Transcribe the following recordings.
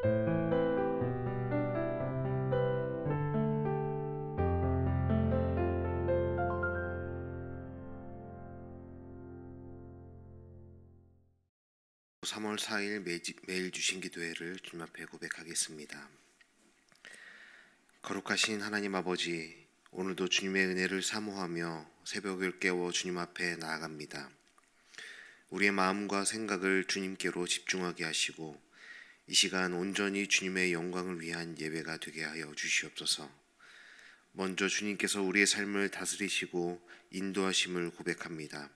(3월 4일) 매일 주신 기도회를 주님 앞에 고백하겠습니다. 거룩하신 하나님 아버지, 오늘도 주님의 은혜를 사모하며 새벽을 깨워 주님 앞에 나아갑니다. 우리의 마음과 생각을 주님께로 집중하게 하시고 이 시간 온전히 주님의 영광을 위한 예배가 되게 하여 주시옵소서. 먼저 주님께서 우리의 삶을 다스리시고 인도하심을 고백합니다.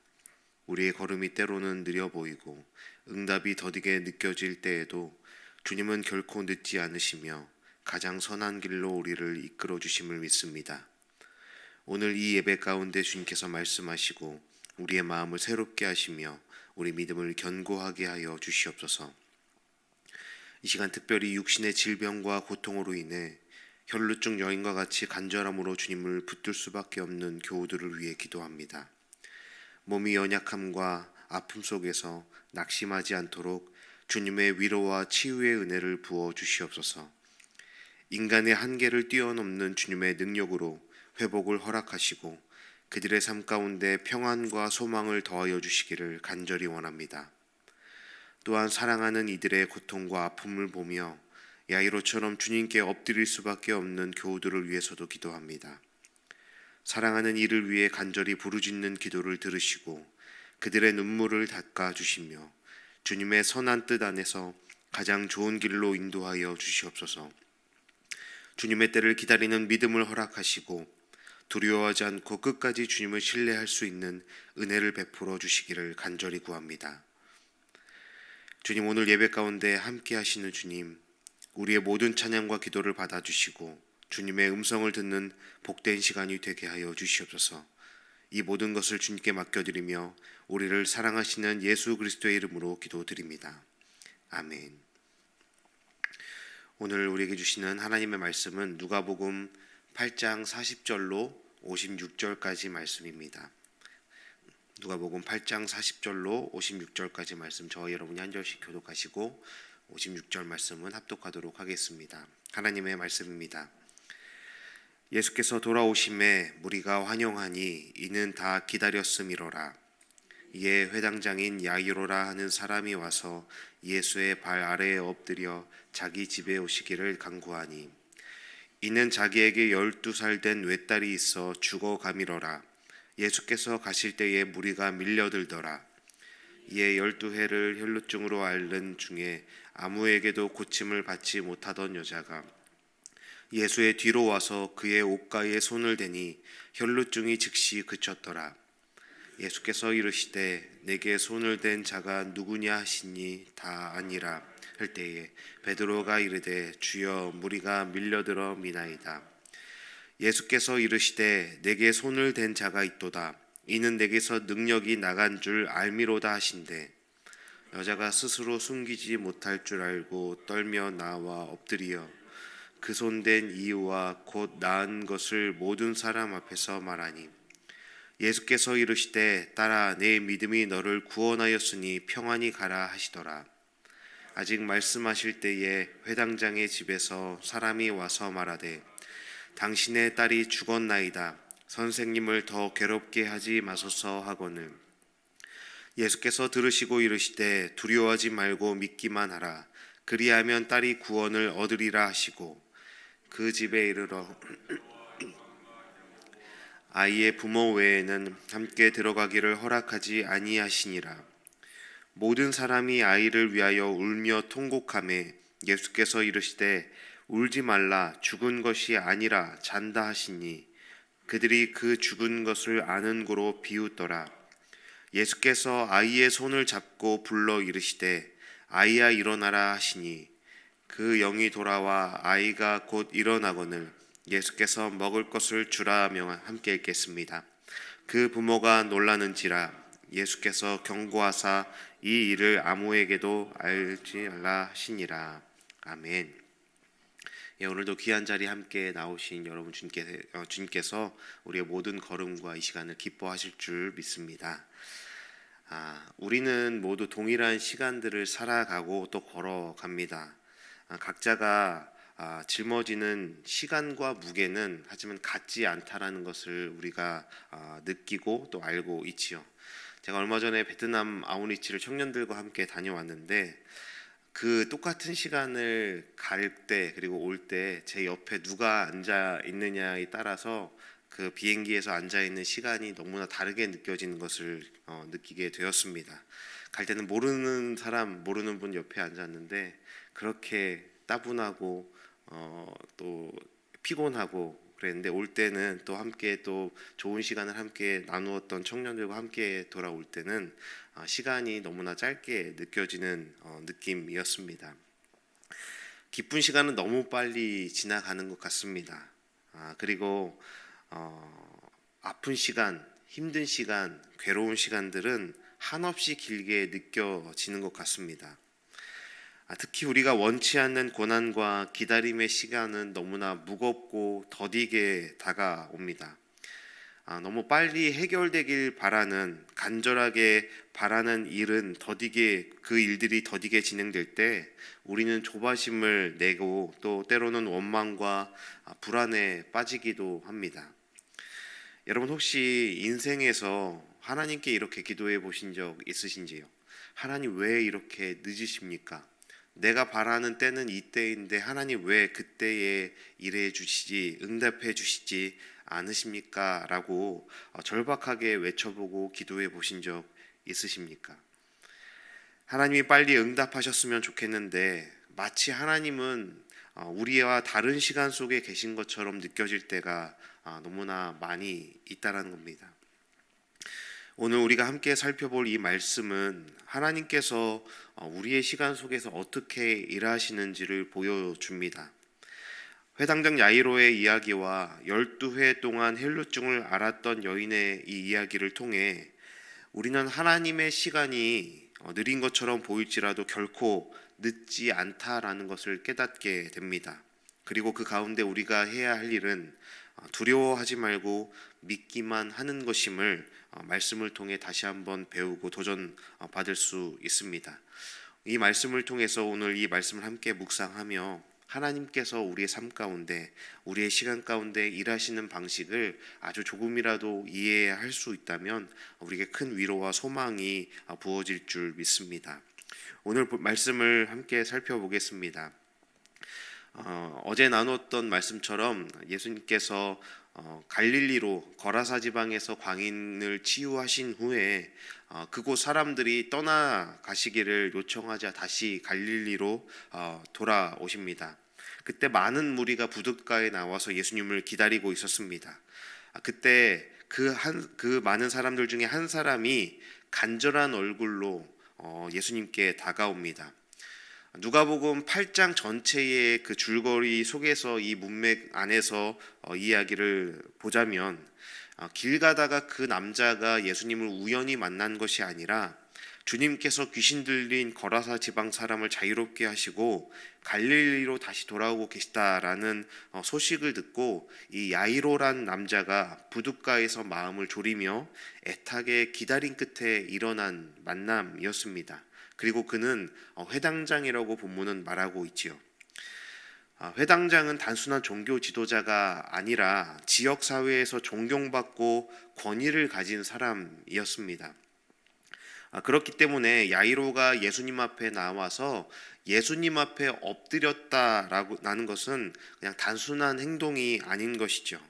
우리의 걸음이 때로는 느려 보이고 응답이 더디게 느껴질 때에도 주님은 결코 늦지 않으시며 가장 선한 길로 우리를 이끌어 주심을 믿습니다. 오늘 이 예배 가운데 주님께서 말씀하시고 우리의 마음을 새롭게 하시며 우리 믿음을 견고하게 하여 주시옵소서. 이 시간 특별히 육신의 질병과 고통으로 인해 혈루증 여인과 같이 간절함으로 주님을 붙들 수밖에 없는 교우들을 위해 기도합니다. 몸이 연약함과 아픔 속에서 낙심하지 않도록 주님의 위로와 치유의 은혜를 부어 주시옵소서. 인간의 한계를 뛰어넘는 주님의 능력으로 회복을 허락하시고 그들의 삶 가운데 평안과 소망을 더하여 주시기를 간절히 원합니다. 또한 사랑하는 이들의 고통과 아픔을 보며 야이로처럼 주님께 엎드릴 수밖에 없는 교우들을 위해서도 기도합니다. 사랑하는 이를 위해 간절히 부르짖는 기도를 들으시고 그들의 눈물을 닦아주시며 주님의 선한 뜻 안에서 가장 좋은 길로 인도하여 주시옵소서. 주님의 때를 기다리는 믿음을 허락하시고 두려워하지 않고 끝까지 주님을 신뢰할 수 있는 은혜를 베풀어 주시기를 간절히 구합니다. 주님, 오늘 예배 가운데 함께 하시는 주님, 우리의 모든 찬양과 기도를 받아주시고 주님의 음성을 듣는 복된 시간이 되게 하여 주시옵소서. 이 모든 것을 주님께 맡겨드리며 우리를 사랑하시는 예수 그리스도의 이름으로 기도드립니다. 아멘. 오늘 우리에게 주시는 하나님의 말씀은 누가복음 8장 40절로 56절까지 말씀입니다. 누가복음 8장 40절로 56절까지 말씀, 저와 여러분이 한 절씩 교독하시고 56절 말씀은 합독하도록 하겠습니다. 하나님의 말씀입니다. 예수께서 돌아오심에 무리가 환영하니 이는 다 기다렸음이로라. 이에 회당장인 야이로라 하는 사람이 와서 예수의 발 아래에 엎드려 자기 집에 오시기를 간구하니 이는 자기에게 12살 된 외딸이 있어 죽어가미러라. 예수께서 가실 때에 무리가 밀려들더라. 이에 12해를 혈루증으로 앓는 중에 아무에게도 고침을 받지 못하던 여자가 예수의 뒤로 와서 그의 옷가에 손을 대니 혈루증이 즉시 그쳤더라. 예수께서 이르시되 내게 손을 댄 자가 누구냐 하시니 다 아니라 할 때에 베드로가 이르되 주여 무리가 밀려들어 미나이다. 예수께서 이르시되 내게 손을 댄 자가 있도다. 이는 내게서 능력이 나간 줄 알미로다 하신대. 여자가 스스로 숨기지 못할 줄 알고 떨며 나와 엎드리어 그 손댄 이유와 곧 나은 것을 모든 사람 앞에서 말하니 예수께서 이르시되 딸아 내 믿음이 너를 구원하였으니 평안히 가라 하시더라. 아직 말씀하실 때에 회당장의 집에서 사람이 와서 말하되 당신의 딸이 죽었나이다. 선생님을 더 괴롭게 하지 마소서 하거늘 예수께서 들으시고 이르시되 두려워하지 말고 믿기만 하라. 그리하면 딸이 구원을 얻으리라 하시고 그 집에 이르러 아이의 부모 외에는 함께 들어가기를 허락하지 아니하시니라. 모든 사람이 아이를 위하여 울며 통곡하매 예수께서 이르시되 울지 말라. 죽은 것이 아니라 잔다 하시니 그들이 그 죽은 것을 아는 고로 비웃더라. 예수께서 아이의 손을 잡고 불러 이르시되 아이야 일어나라 하시니 그 영이 돌아와 아이가 곧 일어나거늘 예수께서 먹을 것을 주라 하며 함께 읽겠습니다. 그 부모가 놀라는지라. 예수께서 경고하사 이 일을 아무에게도 알지 말라 하시니라. 아멘. 오늘도 귀한 자리에 함께 나오신 여러분 주님께서 우리의 모든 걸음과 이 시간을 기뻐하실 줄 믿습니다. 우리는 모두 동일한 시간들을 살아가고 또 걸어갑니다. 각자가 짊어지는 시간과 무게는 하지만 같지 않다라는 것을 우리가 느끼고 또 알고 있지요. 제가 얼마 전에 베트남 아우니치를 청년들과 함께 다녀왔는데 그 똑같은 시간을 갈 때 그리고 올 때 제 옆에 누가 앉아 있느냐에 따라서 그 비행기에서 앉아 있는 시간이 너무나 다르게 느껴지는 것을 느끼게 되었습니다. 갈 때는 모르는 사람, 모르는 분 옆에 앉았는데 그렇게 따분하고 또 피곤하고 그랬는데 올 때는 또 함께 또 좋은 시간을 함께 나누었던 청년들과 함께 돌아올 때는 시간이 너무나 짧게 느껴지는 느낌이었습니다. 기쁜 시간은 너무 빨리 지나가는 것 같습니다. 그리고 아픈 시간, 힘든 시간, 괴로운 시간들은 한없이 길게 느껴지는 것 같습니다. 특히 우리가 원치 않는 고난과 기다림의 시간은 너무나 무겁고 더디게 다가옵니다. 너무 빨리 해결되길 바라는, 간절하게 바라는 일은 그 일들이 더디게 진행될 때 우리는 조바심을 내고 또 때로는 원망과 불안에 빠지기도 합니다. 여러분 혹시 인생에서 하나님께 이렇게 기도해 보신 적 있으신지요? 하나님 왜 이렇게 늦으십니까? 내가 바라는 때는 이때인데 하나님 왜 그때에 일해 주시지, 응답해 주시지 않으십니까? 라고 절박하게 외쳐보고 기도해 보신 적 있으십니까? 하나님이 빨리 응답하셨으면 좋겠는데 마치 하나님은 우리와 다른 시간 속에 계신 것처럼 느껴질 때가 너무나 많이 있다는 겁니다. 오늘 우리가 함께 살펴볼 이 말씀은 하나님께서 우리의 시간 속에서 어떻게 일하시는지를 보여줍니다. 회당장 야이로의 이야기와 12회 동안 헬루증을 앓았던 여인의 이 이야기를 통해 우리는 하나님의 시간이 느린 것처럼 보일지라도 결코 늦지 않다라는 것을 깨닫게 됩니다. 그리고 그 가운데 우리가 해야 할 일은 두려워하지 말고 믿기만 하는 것임을 말씀을 통해 다시 한번 배우고 도전받을 수 있습니다. 이 말씀을 통해서 오늘 이 말씀을 함께 묵상하며 하나님께서 우리의 삶 가운데 우리의 시간 가운데 일하시는 방식을 아주 조금이라도 이해할 수 있다면 우리에게 큰 위로와 소망이 부어질 줄 믿습니다. 오늘 말씀을 함께 살펴보겠습니다. 어제 나눴던 말씀처럼 예수님께서 갈릴리로 거라사 지방에서 광인을 치유하신 후에 그곳 사람들이 떠나가시기를 요청하자 다시 갈릴리로 돌아오십니다. 그때 많은 무리가 부둣가에 나와서 예수님을 기다리고 있었습니다. 그때 그 많은 사람들 중에 한 사람이 간절한 얼굴로 예수님께 다가옵니다. 누가복음 8장 전체의 그 줄거리 속에서 이 문맥 안에서 이야기를 보자면 길 가다가 그 남자가 예수님을 우연히 만난 것이 아니라 주님께서 귀신 들린 거라사 지방 사람을 자유롭게 하시고 갈릴리로 다시 돌아오고 계시다라는 소식을 듣고 이 야이로란 남자가 부둣가에서 마음을 졸이며 애타게 기다린 끝에 일어난 만남이었습니다. 그리고 그는 회당장이라고 본문은 말하고 있지요. 회당장은 단순한 종교 지도자가 아니라 지역사회에서 존경받고 권위를 가진 사람이었습니다. 그렇기 때문에 야이로가 예수님 앞에 나와서 예수님 앞에 엎드렸다라는 것은 그냥 단순한 행동이 아닌 것이죠.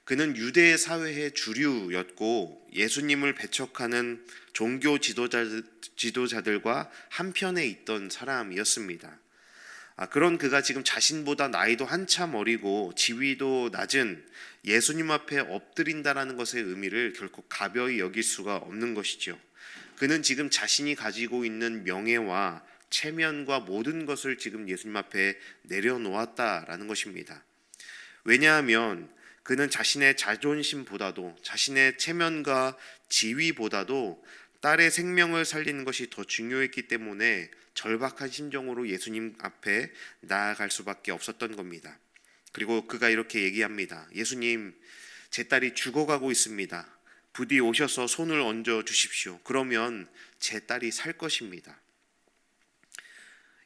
그는 유대 사회의 주류였고 예수님을 배척하는 종교 지도자들과 한편에 있던 사람이었습니다. 그런 그가 지금 자신보다 나이도 한참 어리고 지위도 낮은 예수님 앞에 엎드린다라는 것의 의미를 결코 가벼이 여길 수가 없는 것이죠. 그는 지금 자신이 가지고 있는 명예와 체면과 모든 것을 지금 예수님 앞에 내려놓았다라는 것입니다. 왜냐하면 그는 자신의 자존심보다도 자신의 체면과 지위보다도 딸의 생명을 살리는 것이 더 중요했기 때문에 절박한 심정으로 예수님 앞에 나아갈 수밖에 없었던 겁니다. 그리고 그가 이렇게 얘기합니다. 예수님, 제 딸이 죽어가고 있습니다. 부디 오셔서 손을 얹어 주십시오. 그러면 제 딸이 살 것입니다.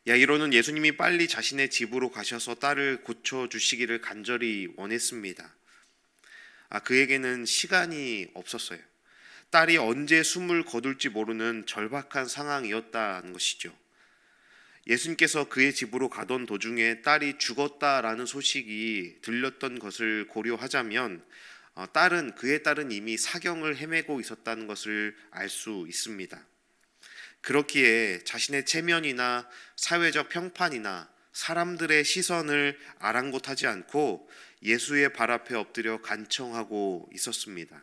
야이로는 예수님이 빨리 자신의 집으로 가셔서 딸을 고쳐주시기를 간절히 원했습니다. 그에게는 시간이 없었어요. 딸이 언제 숨을 거둘지 모르는 절박한 상황이었다는 것이죠. 예수님께서 그의 집으로 가던 도중에 딸이 죽었다라는 소식이 들렸던 것을 고려하자면 그의 딸은 이미 사경을 헤매고 있었다는 것을 알 수 있습니다. 그렇기에 자신의 체면이나 사회적 평판이나 사람들의 시선을 아랑곳하지 않고 예수의 발 앞에 엎드려 간청하고 있었습니다.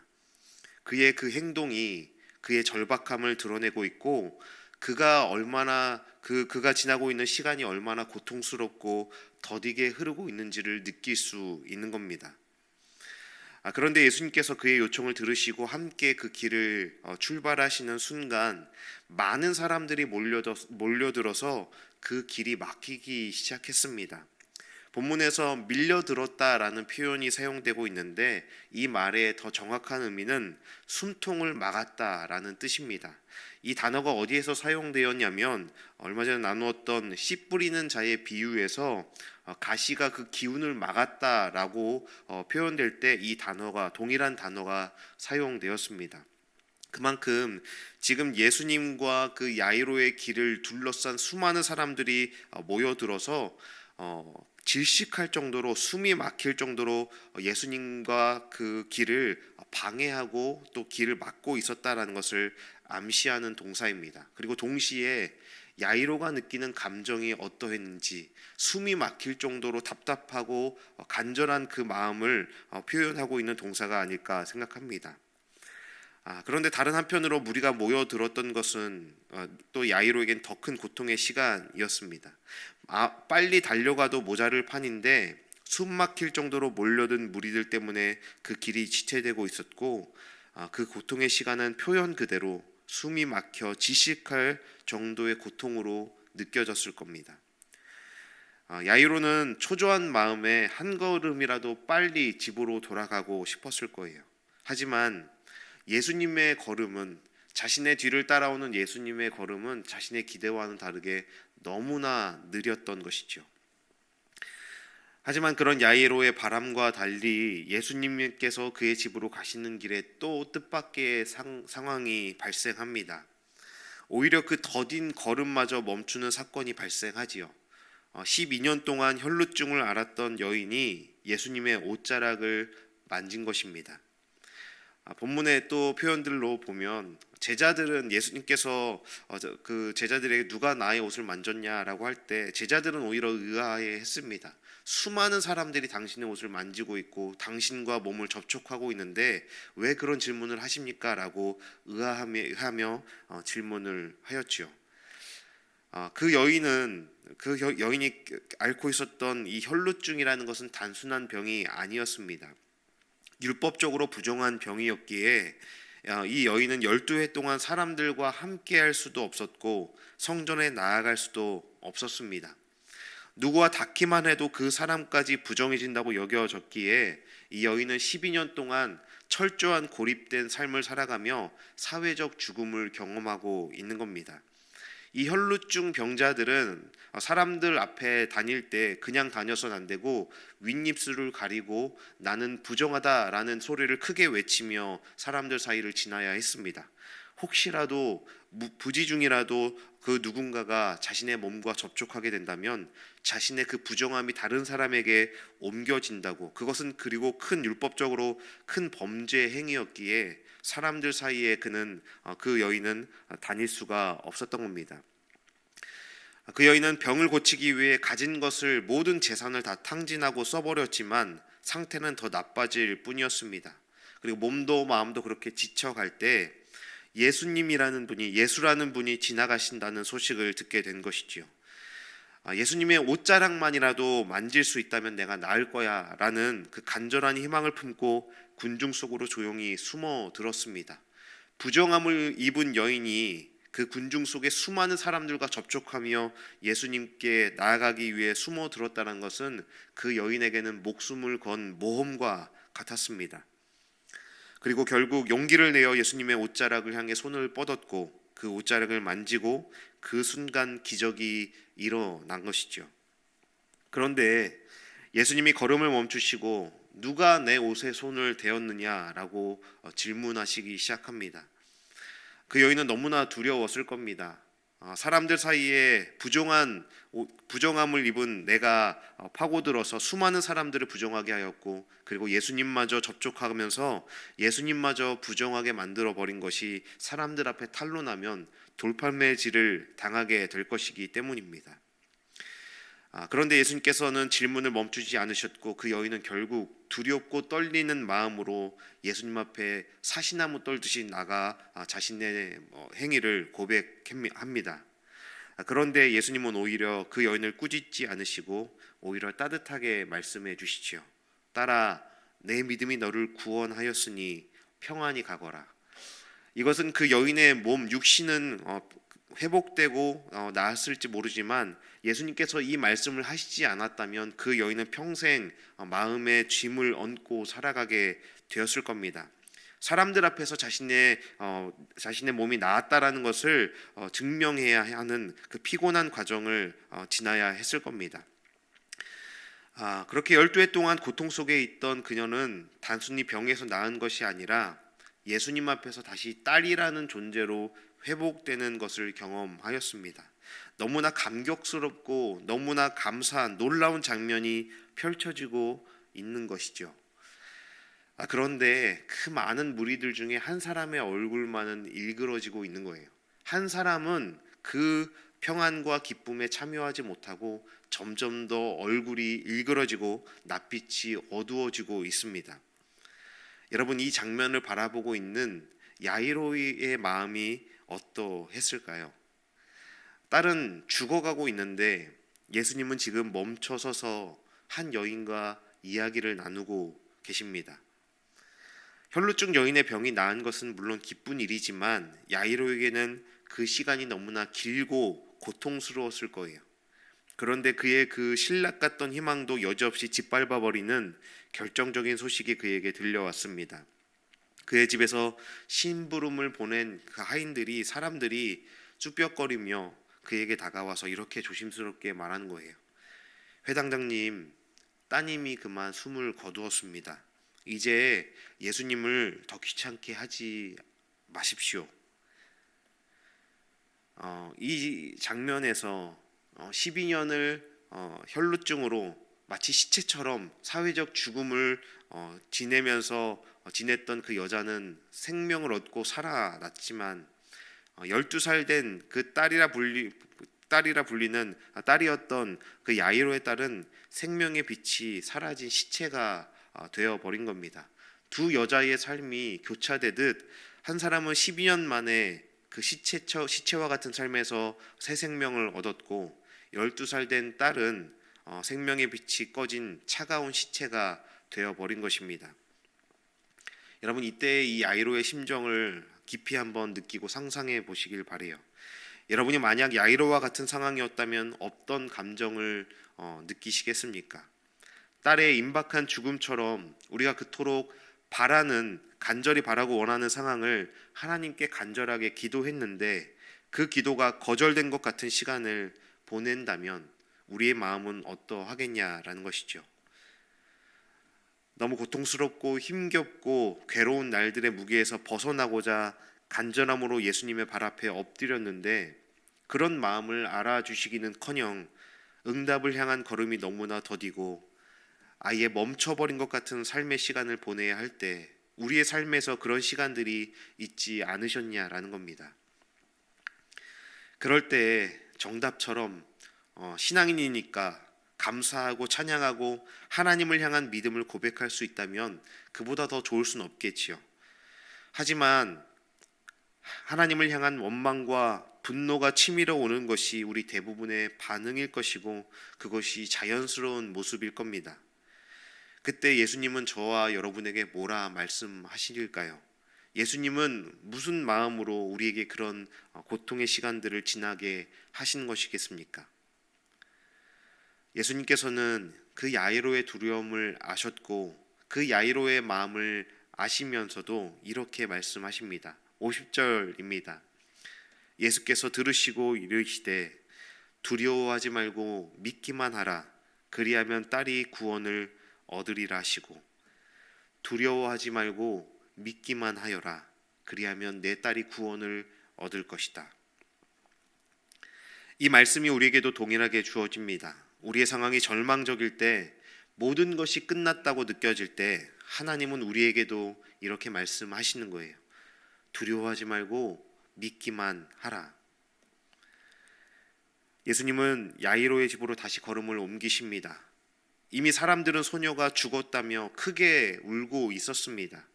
그의 그 행동이 그의 절박함을 드러내고 있고 그가 지나고 있는 시간이 얼마나 고통스럽고 더디게 흐르고 있는지를 느낄 수 있는 겁니다. 그런데 예수님께서 그의 요청을 들으시고 함께 그 길을 출발하시는 순간 많은 사람들이 몰려들어서 그 길이 막히기 시작했습니다. 본문에서 밀려들었다라는 표현이 사용되고 있는데 이 말의 더 정확한 의미는 숨통을 막았다라는 뜻입니다. 이 단어가 어디에서 사용되었냐면 얼마 전에 나누었던 씨 뿌리는 자의 비유에서 가시가 그 기운을 막았다라고 표현될 때 이 단어가 동일한 단어가 사용되었습니다. 그만큼 지금 예수님과 그 야이로의 길을 둘러싼 수많은 사람들이 모여들어서 질식할 정도로 숨이 막힐 정도로 예수님과 그 길을 방해하고 또 길을 막고 있었다라는 것을 암시하는 동사입니다. 그리고 동시에 야이로가 느끼는 감정이 어떠했는지 숨이 막힐 정도로 답답하고 간절한 그 마음을 표현하고 있는 동사가 아닐까 생각합니다. 그런데 다른 한편으로 무리가 모여들었던 것은 또 야이로에겐 더 큰 고통의 시간이었습니다. 빨리 달려가도 모자랄 판인데 숨 막힐 정도로 몰려든 무리들 때문에 그 길이 지체되고 있었고 그 고통의 시간은 표현 그대로 숨이 막혀 지식할 정도의 고통으로 느껴졌을 겁니다. 야이로는 초조한 마음에 한 걸음이라도 빨리 집으로 돌아가고 싶었을 거예요. 하지만 예수님의 걸음은 자신의 뒤를 따라오는 예수님의 걸음은 자신의 기대와는 다르게 너무나 느렸던 것이죠. 하지만 그런 야이로의 바람과 달리 예수님께서 그의 집으로 가시는 길에 또 뜻밖의 상황이 발생합니다. 오히려 그 더딘 걸음마저 멈추는 사건이 발생하지요. 12년 동안 혈루증을 앓았던 여인이 예수님의 옷자락을 만진 것입니다. 본문의 또 표현들로 보면 제자들은 예수님께서 그 제자들에게 누가 나의 옷을 만졌냐라고 할 때 제자들은 오히려 의아해했습니다. 수많은 사람들이 당신의 옷을 만지고 있고 당신과 몸을 접촉하고 있는데 왜 그런 질문을 하십니까? 라고 의아하며 질문을 하였지요. 그 여인이 앓고 있었던 이 혈루증이라는 것은 단순한 병이 아니었습니다. 율법적으로 부정한 병이었기에 이 여인은 12해 동안 사람들과 함께할 수도 없었고 성전에 나아갈 수도 없었습니다. 누구와 닿기만 해도 그 사람까지 부정해진다고 여겨졌기에 이 여인은 12년 동안 철저한 고립된 삶을 살아가며 사회적 죽음을 경험하고 있는 겁니다. 이 혈루증 병자들은 사람들 앞에 다닐 때 그냥 다녀선 안 되고 윗입술을 가리고 나는 부정하다라는 소리를 크게 외치며 사람들 사이를 지나야 했습니다. 혹시라도 부지 중이라도 그 누군가가 자신의 몸과 접촉하게 된다면 자신의 그 부정함이 다른 사람에게 옮겨진다고, 그것은 그리고 큰 율법적으로 큰 범죄 행위였기에 사람들 사이에 그 여인은 다닐 수가 없었던 겁니다. 그 여인은 병을 고치기 위해 가진 것을 모든 재산을 다 탕진하고 써버렸지만 상태는 더 나빠질 뿐이었습니다. 그리고 몸도 마음도 그렇게 지쳐갈 때 예수라는 분이 지나가신다는 소식을 듣게 된 것이지요. 예수님의 옷자락만이라도 만질 수 있다면 내가 나을 거야 라는 그 간절한 희망을 품고 군중 속으로 조용히 숨어 들었습니다. 부정함을 입은 여인이 그 군중 속에 수많은 사람들과 접촉하며 예수님께 나아가기 위해 숨어 들었다는 것은 그 여인에게는 목숨을 건 모험과 같았습니다. 그리고 결국 용기를 내어 예수님의 옷자락을 향해 손을 뻗었고 그 옷자락을 만지고 그 순간 기적이 일어난 것이죠. 그런데 예수님이 걸음을 멈추시고 누가 내 옷에 손을 대었느냐라고 질문하시기 시작합니다. 그 여인은 너무나 두려웠을 겁니다. 사람들 사이에 부정함을 입은 내가 파고들어서 수많은 사람들을 부정하게 하였고, 그리고 예수님마저 접촉하면서 예수님마저 부정하게 만들어 버린 것이 사람들 앞에 탄로나면 돌팔매질을 당하게 될 것이기 때문입니다. 그런데 예수님께서는 질문을 멈추지 않으셨고, 그 여인은 결국 두렵고 떨리는 마음으로 예수님 앞에 사시나무 떨듯이 나가 자신의 행위를 고백합니다. 그런데 예수님은 오히려 그 여인을 꾸짖지 않으시고 오히려 따뜻하게 말씀해 주시지요. 딸아, 내 믿음이 너를 구원하였으니 평안히 가거라. 이것은 그 여인의 몸 육신은 회복되고 나았을지 모르지만 예수님께서 이 말씀을 하시지 않았다면 그 여인은 평생 마음의 짐을 얹고 살아가게 되었을 겁니다. 사람들 앞에서 자신의 몸이 나았다라는 것을 증명해야 하는 그 피곤한 과정을 지나야 했을 겁니다. 그렇게 12해 동안 고통 속에 있던 그녀는 단순히 병에서 나은 것이 아니라 예수님 앞에서 다시 딸이라는 존재로 회복되는 것을 경험하였습니다. 너무나 감격스럽고 너무나 감사한 놀라운 장면이 펼쳐지고 있는 것이죠. 그런데 그 많은 무리들 중에 한 사람의 얼굴만은 일그러지고 있는 거예요. 한 사람은 그 평안과 기쁨에 참여하지 못하고 점점 더 얼굴이 일그러지고 낯빛이 어두워지고 있습니다. 여러분, 이 장면을 바라보고 있는 야이로의 마음이 어떠했을까요? 딸은 죽어가고 있는데 예수님은 지금 멈춰서서 한 여인과 이야기를 나누고 계십니다. 혈루증 여인의 병이 나은 것은 물론 기쁜 일이지만 야이로에게는 그 시간이 너무나 길고 고통스러웠을 거예요. 그런데 그의 그 신락 같던 희망도 여지없이 짓밟아버리는 결정적인 소식이 그에게 들려왔습니다. 그의 집에서 심부름을 보낸 그 하인들이, 사람들이 쭈뼛거리며 그에게 다가와서 이렇게 조심스럽게 말하는 거예요. 회당장님, 따님이 그만 숨을 거두었습니다. 이제 예수님을 더 귀찮게 하지 마십시오. 이 장면에서 12년을 혈루증으로 마치 시체처럼 사회적 죽음을 지냈던 그 여자는 생명을 얻고 살아났지만 12살 된 그 딸이었던 그 야이로의 딸은 생명의 빛이 사라진 시체가 되어버린 겁니다. 두 여자의 삶이 교차되듯 한 사람은 12년 만에 그 시체와 같은 삶에서 새 생명을 얻었고 12살 된 딸은 생명의 빛이 꺼진 차가운 시체가 되어버린 것입니다. 여러분, 이때의 이 야이로의 심정을 깊이 한번 느끼고 상상해 보시길 바라요. 여러분이 만약 야이로와 같은 상황이었다면 어떤 감정을 느끼시겠습니까? 딸의 임박한 죽음처럼 우리가 그토록 간절히 바라고 원하는 상황을 하나님께 간절하게 기도했는데 그 기도가 거절된 것 같은 시간을 보낸다면 우리의 마음은 어떠하겠냐라는 것이죠. 너무 고통스럽고 힘겹고 괴로운 날들의 무게에서 벗어나고자 간절함으로 예수님의 발 앞에 엎드렸는데 그런 마음을 알아주시기는커녕 응답을 향한 걸음이 너무나 더디고 아예 멈춰버린 것 같은 삶의 시간을 보내야 할 때 우리의 삶에서 그런 시간들이 있지 않으셨냐라는 겁니다. 그럴 때 정답처럼 신앙인이니까 감사하고 찬양하고 하나님을 향한 믿음을 고백할 수 있다면 그보다 더 좋을 수는 없겠지요. 하지만 하나님을 향한 원망과 분노가 치밀어 오는 것이 우리 대부분의 반응일 것이고 그것이 자연스러운 모습일 겁니다. 그때 예수님은 저와 여러분에게 뭐라 말씀하실까요? 예수님은 무슨 마음으로 우리에게 그런 고통의 시간들을 지나게 하신 것이겠습니까? 예수님께서는 그 야이로의 두려움을 아셨고 그 야이로의 마음을 아시면서도 이렇게 말씀하십니다. 50절입니다. 예수께서 들으시고 이르시되 두려워하지 말고 믿기만 하라. 그리하면 딸이 구원을 얻으리라 하시고, 두려워하지 말고 믿기만 하여라. 그리하면 내 딸이 구원을 얻을 것이다. 이 말씀이 우리에게도 동일하게 주어집니다. 우리의 상황이 절망적일 때, 모든 것이 끝났다고 느껴질 때 하나님은 우리에게도 이렇게 말씀하시는 거예요. 두려워하지 말고 믿기만 하라. 예수님은 야이로의 집으로 다시 걸음을 옮기십니다. 이미 사람들은 소녀가 죽었다며 크게 울고 있었습니다.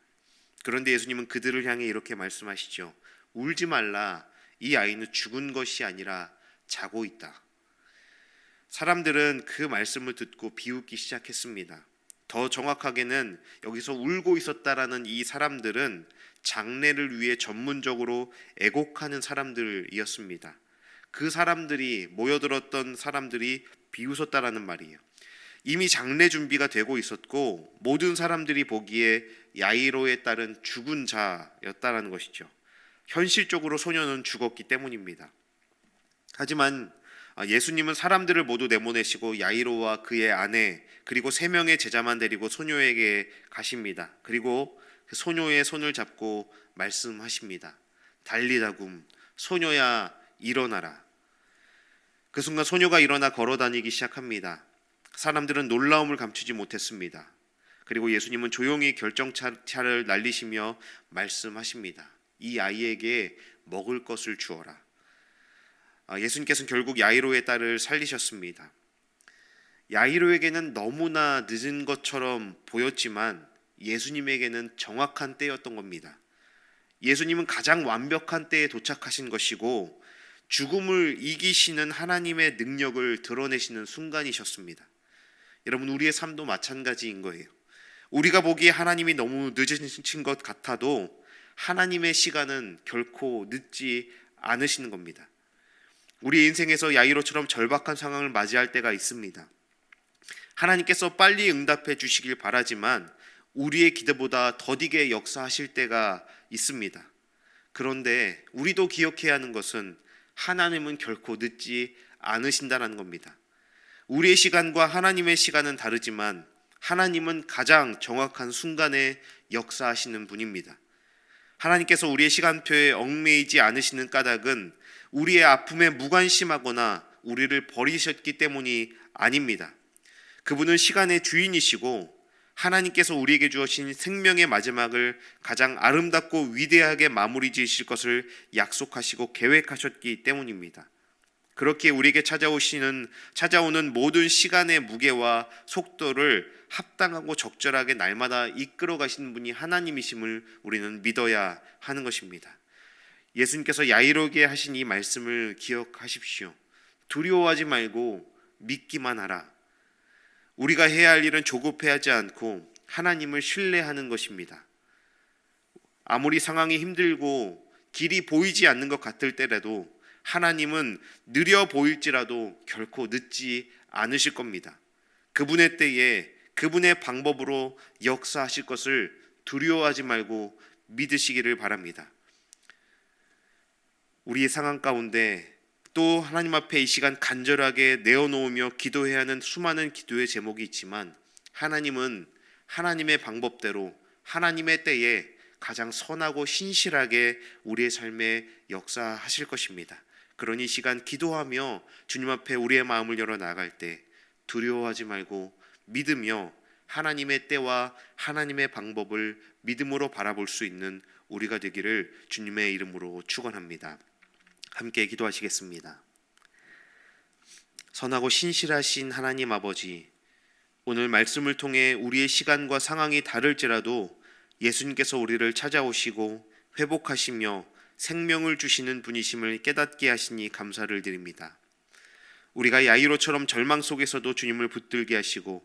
그런데 예수님은 그들을 향해 이렇게 말씀하시죠. 울지 말라. 이 아이는 죽은 것이 아니라 자고 있다. 사람들은 그 말씀을 듣고 비웃기 시작했습니다. 더 정확하게는 여기서 울고 있었다라는 이 사람들은 장례를 위해 전문적으로 애곡하는 사람들이었습니다. 그 사람들이 모여들었던 사람들이 비웃었다라는 말이에요. 이미 장례 준비가 되고 있었고 모든 사람들이 보기에 야이로의 딸은 죽은 자였다라는 것이죠. 현실적으로 소녀는 죽었기 때문입니다. 하지만 예수님은 사람들을 모두 내보내시고 야이로와 그의 아내 그리고 3명의 제자만 데리고 소녀에게 가십니다. 그리고 그 소녀의 손을 잡고 말씀하십니다. 달리다굼, 소녀야 일어나라. 그 순간 소녀가 일어나 걸어다니기 시작합니다. 사람들은 놀라움을 감추지 못했습니다. 그리고 예수님은 조용히 결정차를 날리시며 말씀하십니다. 이 아이에게 먹을 것을 주어라. 예수님께서는 결국 야이로의 딸을 살리셨습니다. 야이로에게는 너무나 늦은 것처럼 보였지만 예수님에게는 정확한 때였던 겁니다. 예수님은 가장 완벽한 때에 도착하신 것이고 죽음을 이기시는 하나님의 능력을 드러내시는 순간이셨습니다. 여러분, 우리의 삶도 마찬가지인 거예요. 우리가 보기에 하나님이 너무 늦으신 것 같아도 하나님의 시간은 결코 늦지 않으시는 겁니다. 우리 인생에서 야이로처럼 절박한 상황을 맞이할 때가 있습니다. 하나님께서 빨리 응답해 주시길 바라지만 우리의 기대보다 더디게 역사하실 때가 있습니다. 그런데 우리도 기억해야 하는 것은 하나님은 결코 늦지 않으신다는 겁니다. 우리의 시간과 하나님의 시간은 다르지만 하나님은 가장 정확한 순간에 역사하시는 분입니다. 하나님께서 우리의 시간표에 얽매이지 않으시는 까닭은 우리의 아픔에 무관심하거나 우리를 버리셨기 때문이 아닙니다. 그분은 시간의 주인이시고 하나님께서 우리에게 주어진 생명의 마지막을 가장 아름답고 위대하게 마무리 지으실 것을 약속하시고 계획하셨기 때문입니다. 그렇게 우리에게 찾아오는 모든 시간의 무게와 속도를 합당하고 적절하게 날마다 이끌어 가시는 분이 하나님이심을 우리는 믿어야 하는 것입니다. 예수님께서 야이로에게 하신 이 말씀을 기억하십시오. 두려워하지 말고 믿기만 하라. 우리가 해야 할 일은 조급해하지 않고 하나님을 신뢰하는 것입니다. 아무리 상황이 힘들고 길이 보이지 않는 것 같을 때라도 하나님은 느려 보일지라도 결코 늦지 않으실 겁니다. 그분의 때에 그분의 방법으로 역사하실 것을 두려워하지 말고 믿으시기를 바랍니다. 우리의 상황 가운데 또 하나님 앞에 이 시간 간절하게 내어놓으며 기도해야 하는 수많은 기도의 제목이 있지만 하나님은 하나님의 방법대로 하나님의 때에 가장 선하고 신실하게 우리의 삶에 역사하실 것입니다. 그러니 이 시간 기도하며 주님 앞에 우리의 마음을 열어 나갈 때 두려워하지 말고 믿으며 하나님의 때와 하나님의 방법을 믿음으로 바라볼 수 있는 우리가 되기를 주님의 이름으로 축원합니다. 함께 기도하시겠습니다. 선하고 신실하신 하나님 아버지, 오늘 말씀을 통해 우리의 시간과 상황이 다를지라도 예수님께서 우리를 찾아오시고 회복하시며 생명을 주시는 분이심을 깨닫게 하시니 감사를 드립니다. 우리가 야이로처럼 절망 속에서도 주님을 붙들게 하시고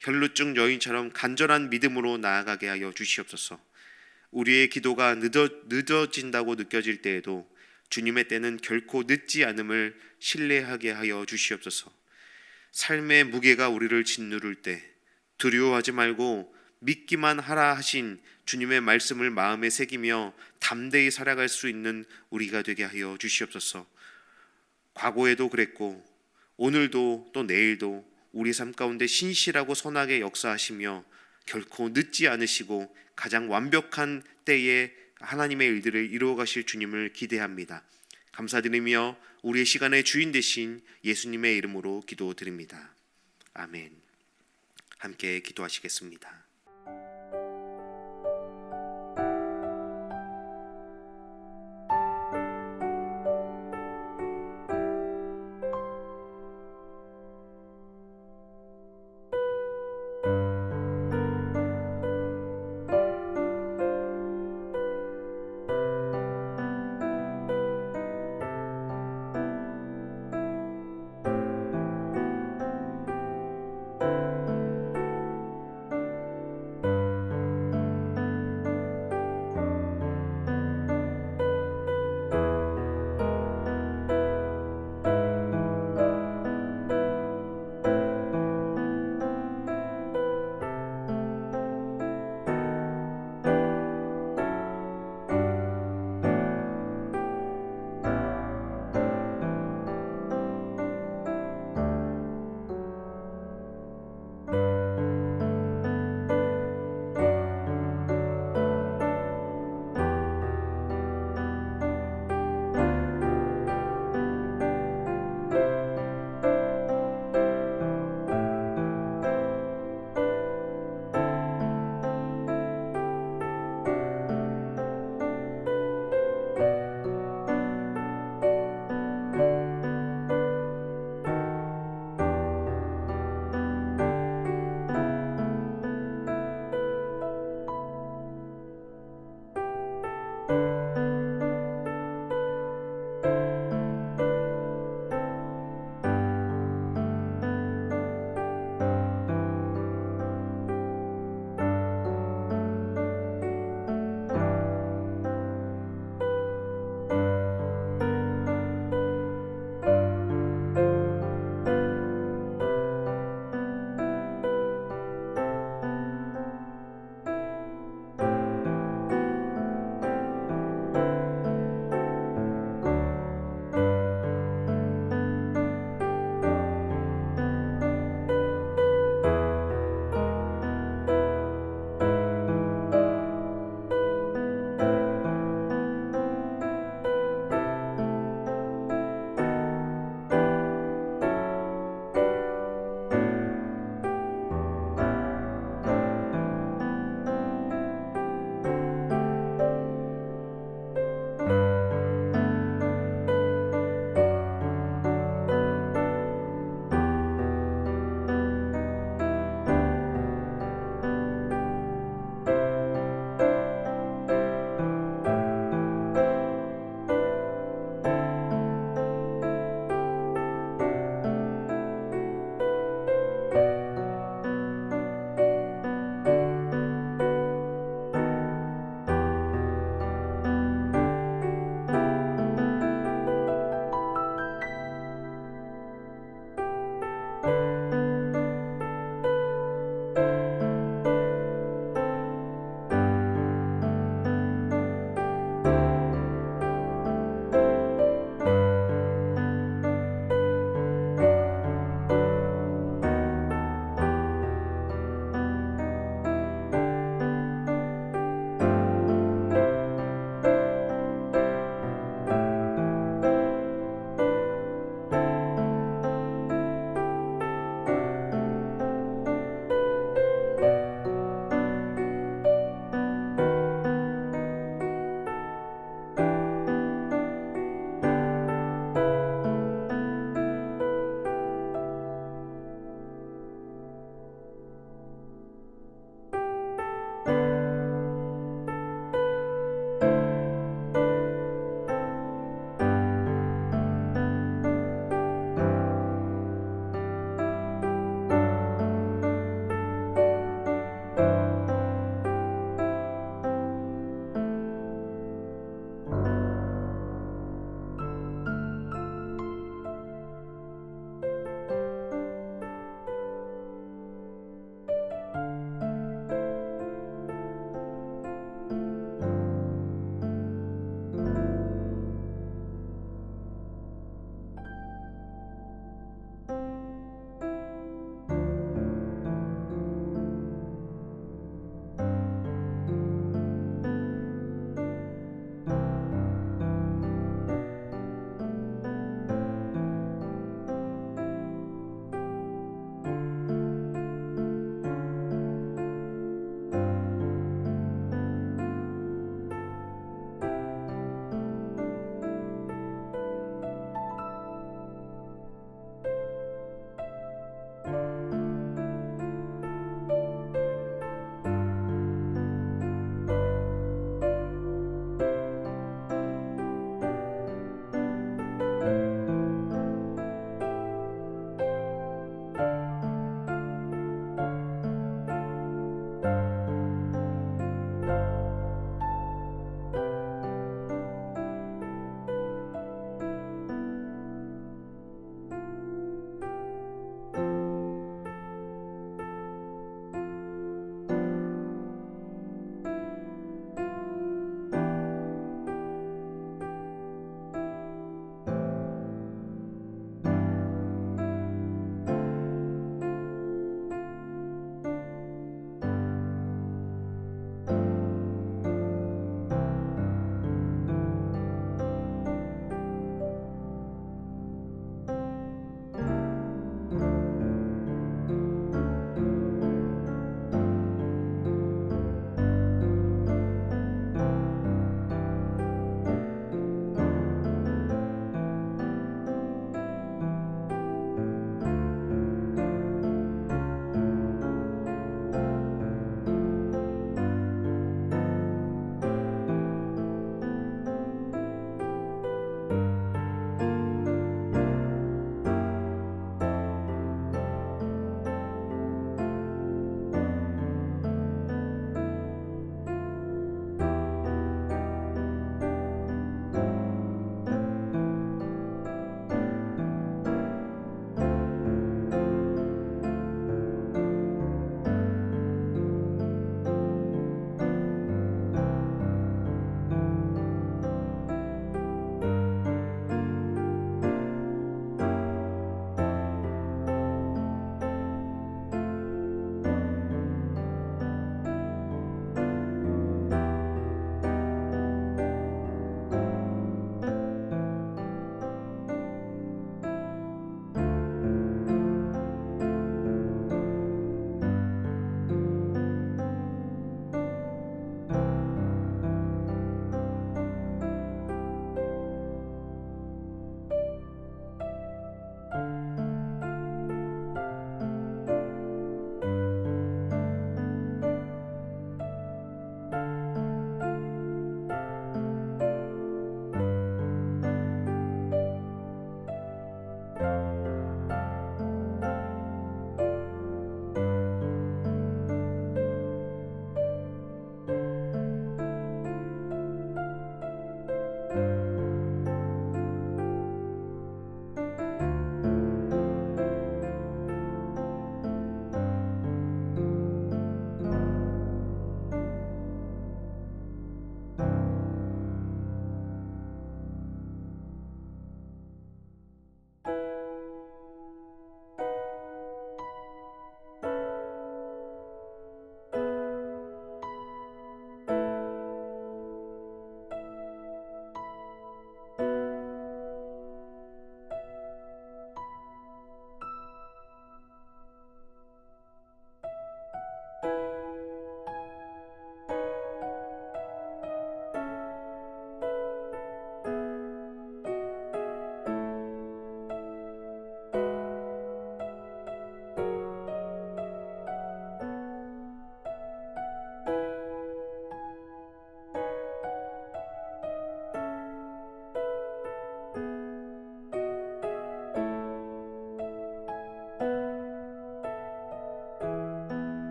혈루증 여인처럼 간절한 믿음으로 나아가게 하여 주시옵소서. 우리의 기도가 늦어진다고 느껴질 때에도 주님의 때는 결코 늦지 않음을 신뢰하게 하여 주시옵소서. 삶의 무게가 우리를 짓누를 때 두려워하지 말고 믿기만 하라 하신 주님의 말씀을 마음에 새기며 담대히 살아갈 수 있는 우리가 되게 하여 주시옵소서. 과거에도 그랬고 오늘도 또 내일도 우리 삶 가운데 신실하고 선하게 역사하시며 결코 늦지 않으시고 가장 완벽한 때에 하나님의 일들을 이루어 가실 주님을 기대합니다. 감사드리며 우리의 시간의 주인 되신 예수님의 이름으로 기도드립니다. 아멘. 함께 기도하시겠습니다.